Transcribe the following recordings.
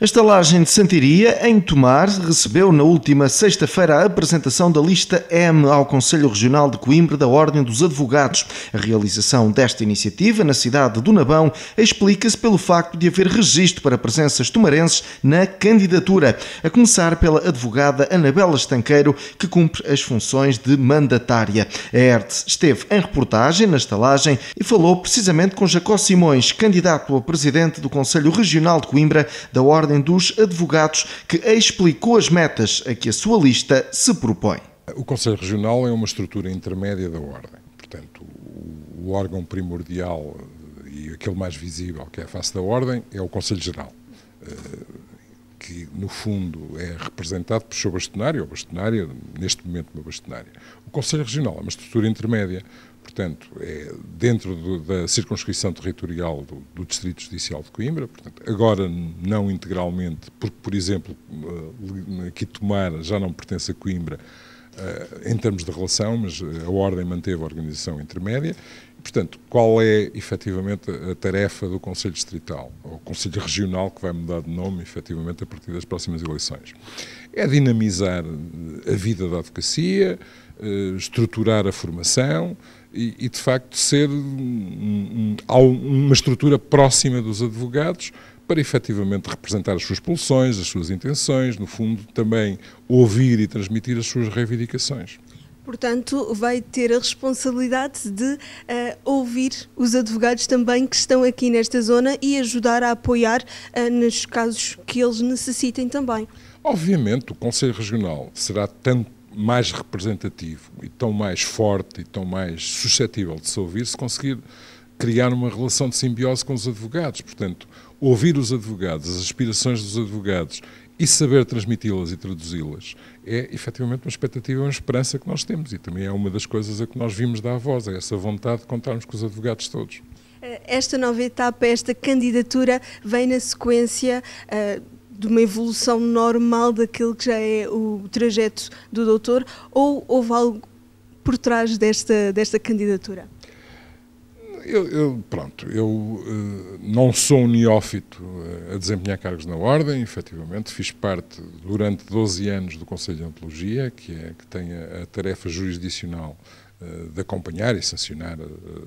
A estalagem de Santiria, em Tomar, recebeu na última sexta-feira a apresentação da lista M ao Conselho Regional de Coimbra da Ordem dos Advogados. A realização desta iniciativa na cidade do Nabão explica-se pelo facto de haver registro para presenças tomarenses na candidatura, a começar pela advogada Anabela Estanqueiro, que cumpre as funções de mandatária. A ERTE esteve em reportagem na estalagem e falou precisamente com Jacó Simões, candidato a presidente do Conselho Regional de Coimbra da Ordem dos Advogados, que explicou as metas a que a sua lista se propõe. O Conselho Regional é uma estrutura intermédia da Ordem. Portanto, o órgão primordial e aquele mais visível, que é a face da Ordem, é o Conselho Geral, que no fundo é representado por seu bastonário, ou bastonária, neste momento uma bastonária. O Conselho Regional é uma estrutura intermédia, portanto, é dentro da circunscrição territorial do Distrito Judicial de Coimbra, portanto, agora não integralmente, porque, por exemplo, aqui Tomar já não pertence a Coimbra em termos de relação, mas a Ordem manteve a organização intermédia. Portanto, qual é efetivamente a tarefa do Conselho Distrital, ou Conselho Regional, que vai mudar de nome efetivamente a partir das próximas eleições? É dinamizar a vida da advocacia, estruturar a formação e de facto ser uma estrutura próxima dos advogados para efetivamente representar as suas pulsões, as suas intenções, no fundo também ouvir e transmitir as suas reivindicações. Portanto, vai ter a responsabilidade de ouvir os advogados também que estão aqui nesta zona e ajudar a apoiar nos casos que eles necessitem também. Obviamente, o Conselho Regional será tanto mais representativo e tão mais forte e tão mais suscetível de se ouvir se conseguir criar uma relação de simbiose com os advogados. Portanto, ouvir os advogados, as aspirações dos advogados e saber transmiti-las e traduzi-las é efetivamente uma expectativa, uma esperança que nós temos e também é uma das coisas a que nós vimos dar voz, é essa vontade de contarmos com os advogados todos. Esta nova etapa, esta candidatura vem na sequência de uma evolução normal daquilo que já é o trajeto do doutor, ou houve algo por trás desta candidatura? Eu não sou um neófito a desempenhar cargos na Ordem, efetivamente, fiz parte durante 12 anos do Conselho de Ontologia, que tem a tarefa jurisdicional de acompanhar e sancionar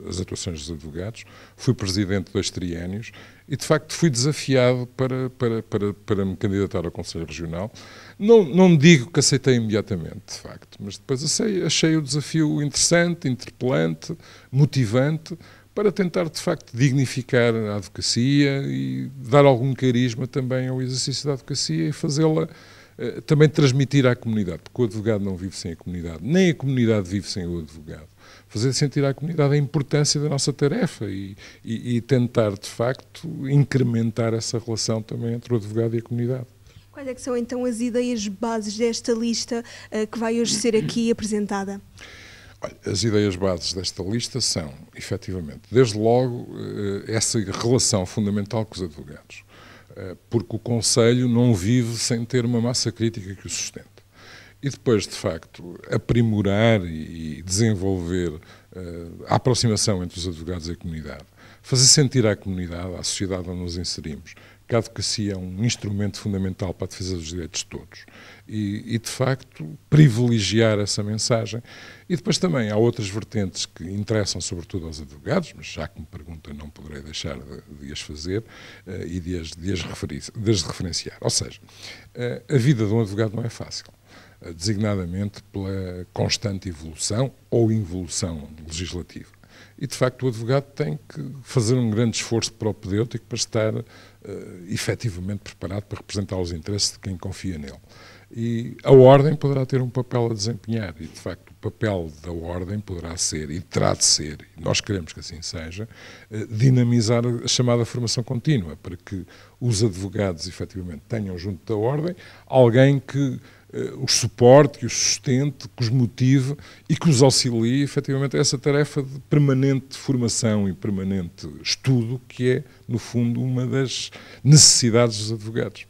as atuações dos advogados. Fui presidente de 2 triénios e, de facto, fui desafiado para me candidatar ao Conselho Regional. Não digo que aceitei imediatamente, de facto, mas depois achei o desafio interessante, interpelante, motivante, para tentar, de facto, dignificar a advocacia e dar algum carisma também ao exercício da advocacia e fazê-la também transmitir à comunidade, porque o advogado não vive sem a comunidade, nem a comunidade vive sem o advogado. Fazer sentir à comunidade a importância da nossa tarefa e tentar, de facto, incrementar essa relação também entre o advogado e a comunidade. Quais é que são, então, as ideias bases desta lista que vai hoje ser aqui apresentada? Olha, as ideias bases desta lista são, efetivamente, desde logo, essa relação fundamental com os advogados. Porque o Conselho não vive sem ter uma massa crítica que o sustente. E depois, de facto, aprimorar e desenvolver a aproximação entre os advogados e a comunidade. Fazer sentir à comunidade, à sociedade onde nos inserimos, que a advocacia é um instrumento fundamental para a defesa dos direitos de todos. E, de facto, privilegiar essa mensagem. E depois também há outras vertentes que interessam sobretudo aos advogados, mas já que me perguntam não poderei deixar de as fazer e de as referenciar. Ou seja, a vida de um advogado não é fácil, designadamente pela constante evolução ou involução legislativa. E, de facto, o advogado tem que fazer um grande esforço propedêutico para estar efetivamente preparado para representar os interesses de quem confia nele. E a Ordem poderá ter um papel a desempenhar e, de facto, o papel da Ordem poderá ser, e terá de ser, e nós queremos que assim seja, dinamizar a chamada formação contínua, para que os advogados, efetivamente, tenham junto da Ordem alguém que os suporte, que os sustente, que os motive e que os auxilie, efetivamente, a essa tarefa de permanente formação e permanente estudo, que é, no fundo, uma das necessidades dos advogados.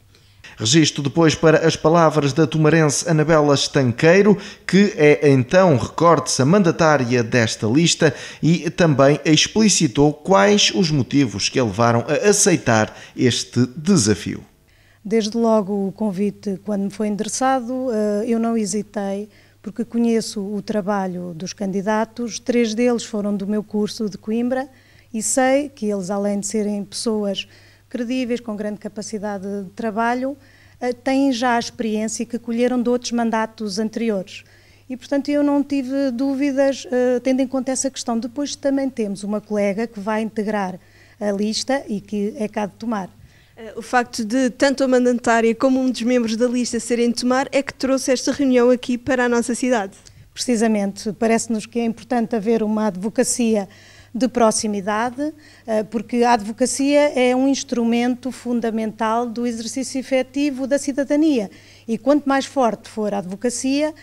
Registro depois para as palavras da tomarense Anabela Estanqueiro, que é então, recorde-se, a mandatária desta lista e também explicitou quais os motivos que a levaram a aceitar este desafio. Desde logo o convite, quando me foi endereçado, eu não hesitei, porque conheço o trabalho dos candidatos, 3 deles foram do meu curso de Coimbra e sei que eles, além de serem pessoas credíveis, com grande capacidade de trabalho, têm já a experiência que colheram de outros mandatos anteriores. E, portanto, eu não tive dúvidas, tendo em conta essa questão. Depois também temos uma colega que vai integrar a lista e que é cá de Tomar. O facto de tanto a mandatária como um dos membros da lista serem de Tomar é que trouxe esta reunião aqui para a nossa cidade. Precisamente, parece-nos que é importante haver uma advocacia de proximidade, porque a advocacia é um instrumento fundamental do exercício efetivo da cidadania. E quanto mais forte for a advocacia,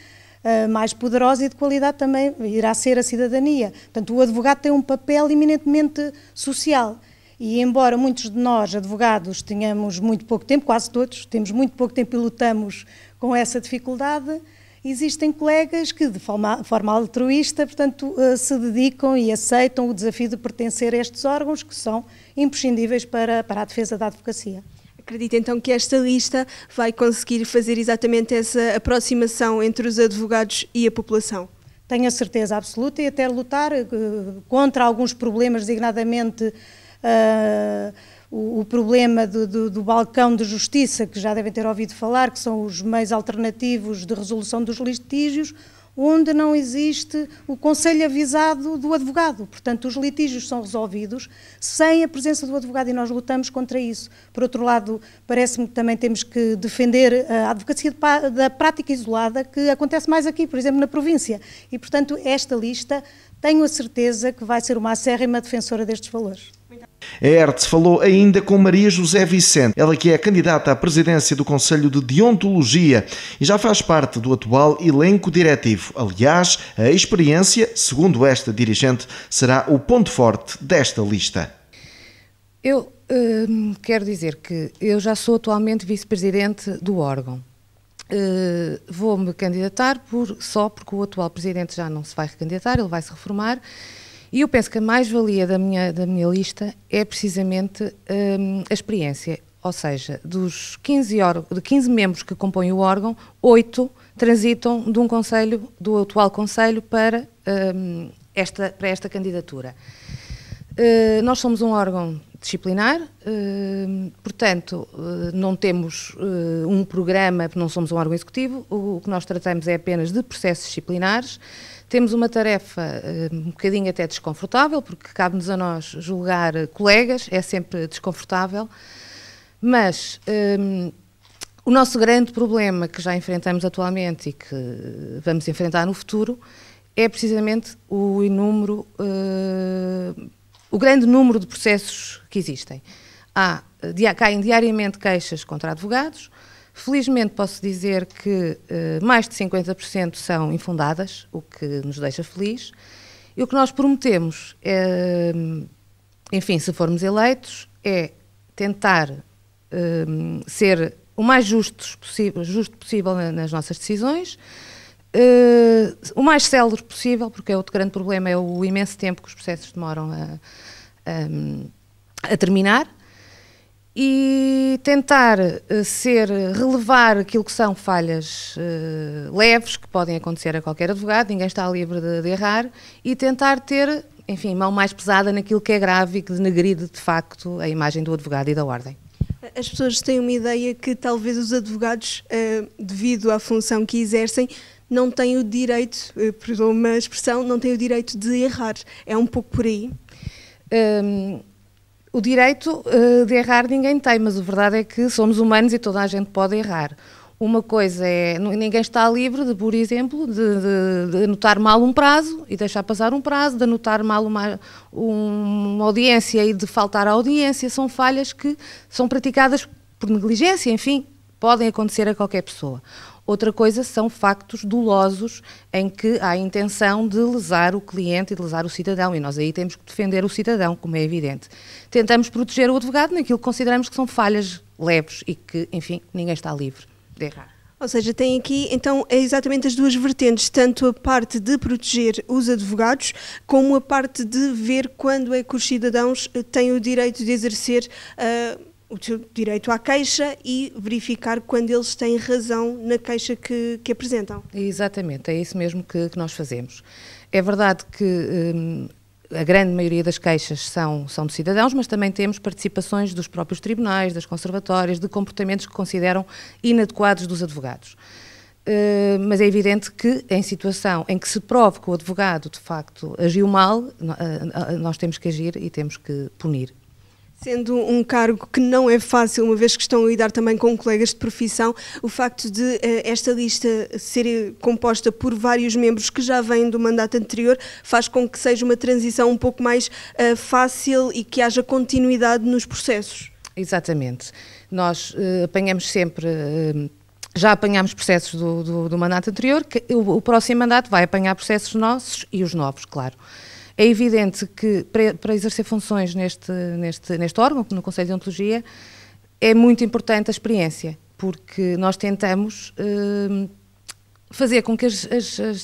mais poderosa e de qualidade também irá ser a cidadania. Portanto, o advogado tem um papel eminentemente social. E embora muitos de nós, advogados, tenhamos muito pouco tempo, quase todos, temos muito pouco tempo e lutamos com essa dificuldade, existem colegas que, de forma altruísta, portanto, se dedicam e aceitam o desafio de pertencer a estes órgãos que são imprescindíveis para a defesa da advocacia. Acredito então que esta lista vai conseguir fazer exatamente essa aproximação entre os advogados e a população? Tenho a certeza absoluta, e até lutar contra alguns problemas, designadamente o problema do balcão de justiça, que já devem ter ouvido falar, que são os meios alternativos de resolução dos litígios, onde não existe o conselho avisado do advogado. Portanto, os litígios são resolvidos sem a presença do advogado e nós lutamos contra isso. Por outro lado, parece-me que também temos que defender a advocacia da prática isolada, que acontece mais aqui, por exemplo, na província. E, portanto, esta lista, tenho a certeza que vai ser uma acérrima defensora destes valores. A ERTE falou ainda com Maria José Vicente, ela que é candidata à presidência do Conselho de Deontologia e já faz parte do atual elenco diretivo. Aliás, a experiência, segundo esta dirigente, será o ponto forte desta lista. Eu quero dizer que eu já sou atualmente vice-presidente do órgão. Vou-me candidatar só porque o atual presidente já não se vai recandidatar, ele vai se reformar. E eu penso que a mais-valia da minha lista é precisamente a experiência, ou seja, dos 15 membros que compõem o órgão, 8 transitam de um conselho, do atual conselho para esta candidatura. Nós somos um órgão disciplinar, portanto, não temos um programa, não somos um órgão executivo, o que nós tratamos é apenas de processos disciplinares. Temos uma tarefa um bocadinho até desconfortável, porque cabe-nos a nós julgar colegas, é sempre desconfortável, mas o nosso grande problema que já enfrentamos atualmente e que vamos enfrentar no futuro é precisamente o grande número de processos que existem. Caem diariamente queixas contra advogados. Felizmente posso dizer que mais de 50% são infundadas, o que nos deixa feliz. E o que nós prometemos, enfim, se formos eleitos, é tentar ser o mais justo possível nas nossas decisões, o mais célere possível, porque outro grande problema é o imenso tempo que os processos demoram a terminar, e tentar relevar aquilo que são falhas leves que podem acontecer a qualquer advogado, ninguém está livre de errar, e tentar ter, enfim, mão mais pesada naquilo que é grave e que denegride de facto a imagem do advogado e da ordem. As pessoas têm uma ideia que talvez os advogados, devido à função que exercem, não têm o direito, perdoa-me a expressão, não têm o direito de errar. É um pouco por aí? O direito de errar ninguém tem, mas a verdade é que somos humanos e toda a gente pode errar. Uma coisa é, ninguém está livre de, por exemplo, de anotar mal um prazo e deixar passar um prazo, de anotar mal uma audiência e de faltar à audiência. São falhas que são praticadas por negligência, enfim, podem acontecer a qualquer pessoa. Outra coisa são factos dolosos em que há a intenção de lesar o cliente e de lesar o cidadão, e nós aí temos que defender o cidadão, como é evidente. Tentamos proteger o advogado naquilo que consideramos que são falhas leves e que, enfim, ninguém está livre de errar. Ou seja, tem aqui, então, exatamente as duas vertentes, tanto a parte de proteger os advogados, como a parte de ver quando é que os cidadãos têm o direito de exercer o seu direito à queixa e verificar quando eles têm razão na queixa que apresentam. Exatamente, é isso mesmo que nós fazemos. É verdade que a grande maioria das queixas são de cidadãos, mas também temos participações dos próprios tribunais, das conservatórias, de comportamentos que consideram inadequados dos advogados. Mas é evidente que, em situação em que se prove que o advogado, de facto, agiu mal, nós temos que agir e temos que punir. Sendo um cargo que não é fácil, uma vez que estão a lidar também com colegas de profissão, o facto de esta lista ser composta por vários membros que já vêm do mandato anterior faz com que seja uma transição um pouco mais fácil e que haja continuidade nos processos. Exatamente. Nós apanhamos sempre... Já apanhámos processos do mandato anterior, que o próximo mandato vai apanhar processos nossos e os novos, claro. É evidente que para exercer funções neste órgão, no Conselho de Deontologia, é muito importante a experiência, porque nós tentamos fazer com que as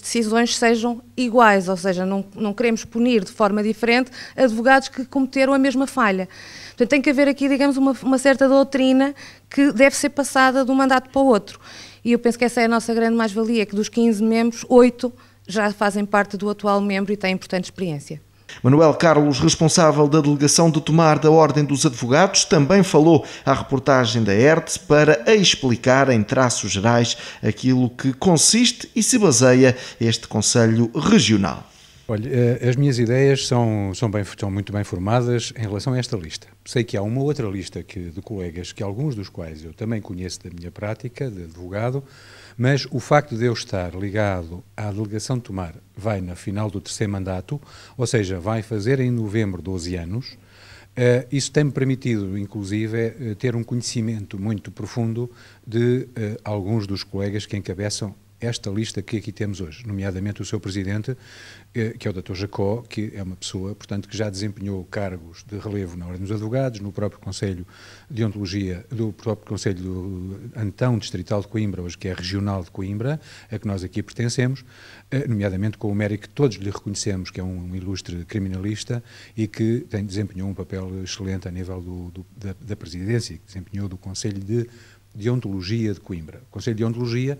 decisões sejam iguais, ou seja, não queremos punir de forma diferente advogados que cometeram a mesma falha. Portanto, tem que haver aqui, digamos, uma certa doutrina que deve ser passada de um mandato para o outro. E eu penso que essa é a nossa grande mais-valia, que dos 15 membros, 8 já fazem parte do atual membro e têm importante experiência. Manuel Carlos, responsável da delegação de Tomar da Ordem dos Advogados, também falou à reportagem da ERTE para explicar em traços gerais aquilo que consiste e se baseia este Conselho Regional. Olha, as minhas ideias são muito bem formadas em relação a esta lista. Sei que há uma outra lista de colegas, que alguns dos quais eu também conheço da minha prática de advogado, mas o facto de eu estar ligado à delegação de Tomar vai na final do 3º mandato, ou seja, vai fazer em novembro 12 anos, isso tem-me permitido, inclusive, ter um conhecimento muito profundo de alguns dos colegas que encabeçam esta lista que aqui temos hoje, nomeadamente o seu presidente, que é o Dr. Jacó, que é uma pessoa, portanto, que já desempenhou cargos de relevo na Ordem dos Advogados, no próprio Conselho de Deontologia, do próprio Conselho do Antão Distrital de Coimbra, hoje que é Regional de Coimbra, a que nós aqui pertencemos, nomeadamente com o mérito que todos lhe reconhecemos, que é um ilustre criminalista e que desempenhou um papel excelente a nível da presidência, que desempenhou do Conselho de Deontologia de Coimbra. O Conselho de Deontologia,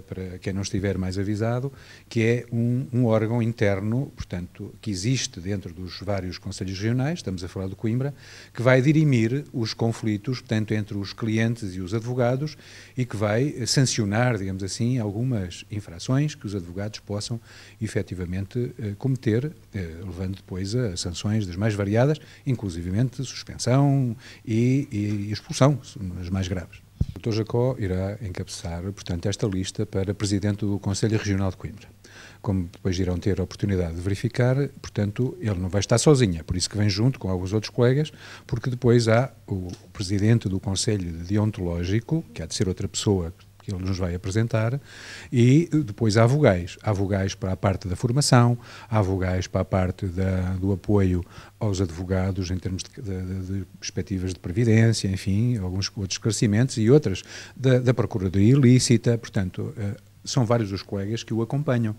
para quem não estiver mais avisado, que é um órgão interno, portanto, que existe dentro dos vários conselhos regionais, estamos a falar de Coimbra, que vai dirimir os conflitos, portanto, entre os clientes e os advogados e que vai sancionar, digamos assim, algumas infrações que os advogados possam efetivamente cometer, levando depois a sanções das mais variadas, inclusivamente suspensão e expulsão, as mais graves. O Dr. Jacó irá encabeçar, portanto, esta lista para Presidente do Conselho Regional de Coimbra. Como depois irão ter a oportunidade de verificar, portanto, ele não vai estar sozinho, é por isso que vem junto com alguns outros colegas, porque depois há o Presidente do Conselho Deontológico, que há de ser outra pessoa que ele nos vai apresentar, e depois há vogais. Há vogais para a parte da formação, há vogais para a parte do apoio aos advogados em termos de perspectivas de previdência, enfim, alguns outros esclarecimentos e outras da Procuradoria Ilícita, portanto, são vários os colegas que o acompanham.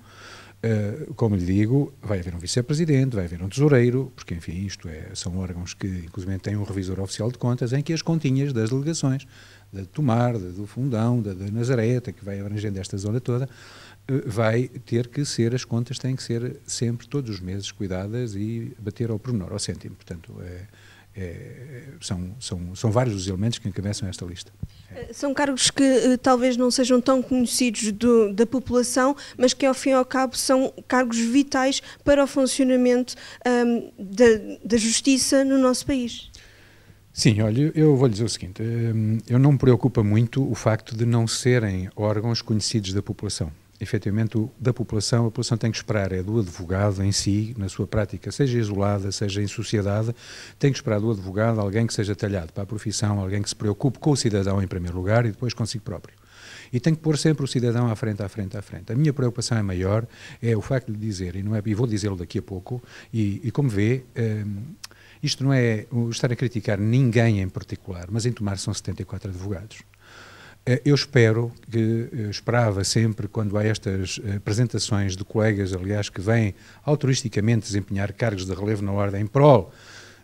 Como lhe digo, vai haver um vice-presidente, vai haver um tesoureiro, porque, enfim, são órgãos que, inclusive, têm um revisor oficial de contas, em que as continhas das delegações, da Tomar, do Fundão, da Nazareta, que vai abrangendo esta zona toda, vai ter que ser, as contas têm que ser sempre, todos os meses, cuidadas e bater ao pormenor, ao cêntimo. Portanto, são vários os elementos que encabeçam esta lista. São cargos que talvez não sejam tão conhecidos da população, mas que ao fim e ao cabo são cargos vitais para o funcionamento da justiça no nosso país. Sim, olha, eu vou lhe dizer o seguinte, eu não me preocupa muito o facto de não serem órgãos conhecidos da população. Efetivamente, a população tem que esperar, é do advogado em si, na sua prática, seja isolada, seja em sociedade, tem que esperar do advogado alguém que seja talhado para a profissão, alguém que se preocupe com o cidadão em primeiro lugar e depois consigo próprio. E tem que pôr sempre o cidadão à frente. A minha preocupação é maior, é o facto de dizer, e vou dizê-lo daqui a pouco, e como vê, isto não é estar a criticar ninguém em particular, mas em Tomar são 74 advogados. Eu esperava sempre, quando há estas apresentações de colegas, aliás, que vêm altruisticamente desempenhar cargos de relevo na ordem em prol,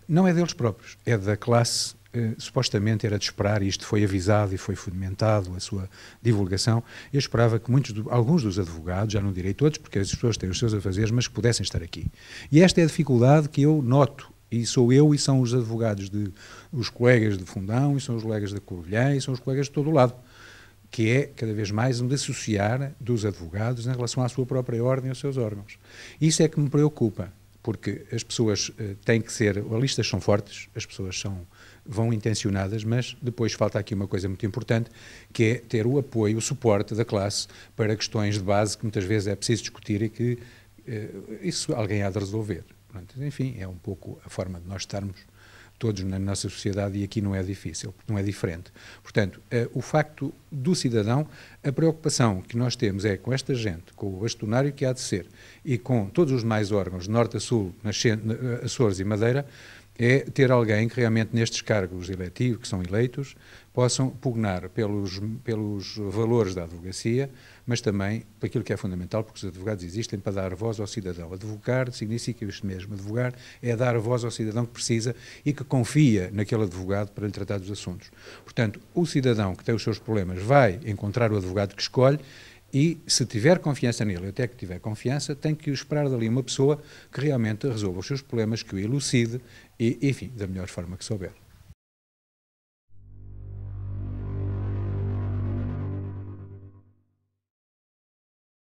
não é deles próprios, é da classe supostamente era de esperar, e isto foi avisado e foi fundamentado a sua divulgação, eu esperava que alguns dos advogados, já não direi todos, porque as pessoas têm os seus afazeres, mas que pudessem estar aqui. E esta é a dificuldade que eu noto, e sou eu e são os advogados, os colegas de Fundão, e são os colegas da Covilhã, e são os colegas de todo o lado, que é cada vez mais um dissociar dos advogados em relação à sua própria ordem e aos seus órgãos. Isso é que me preocupa, porque as pessoas têm que ser, as listas são fortes, as pessoas vão intencionadas, mas depois falta aqui uma coisa muito importante, que é ter o apoio, o suporte da classe para questões de base que muitas vezes é preciso discutir e que isso alguém há de resolver. Pronto, enfim, é um pouco a forma de nós estarmos todos na nossa sociedade, e aqui não é difícil, não é diferente. Portanto, o facto do cidadão, a preocupação que nós temos é com esta gente, com o bastonário que há de ser, e com todos os demais órgãos, de norte a sul, Açores e Madeira, é ter alguém que realmente nestes cargos eletivos, que são eleitos, possam pugnar pelos valores da advocacia, mas também por aquilo que é fundamental, porque os advogados existem para dar voz ao cidadão. Advogar significa isto mesmo, advogar é dar voz ao cidadão que precisa e que confia naquele advogado para lhe tratar dos assuntos. Portanto, o cidadão que tem os seus problemas vai encontrar o advogado que escolhe, e se tiver confiança nele, até que tiver confiança, tem que esperar dali uma pessoa que realmente resolva os seus problemas, que o elucide e, enfim, da melhor forma que souber.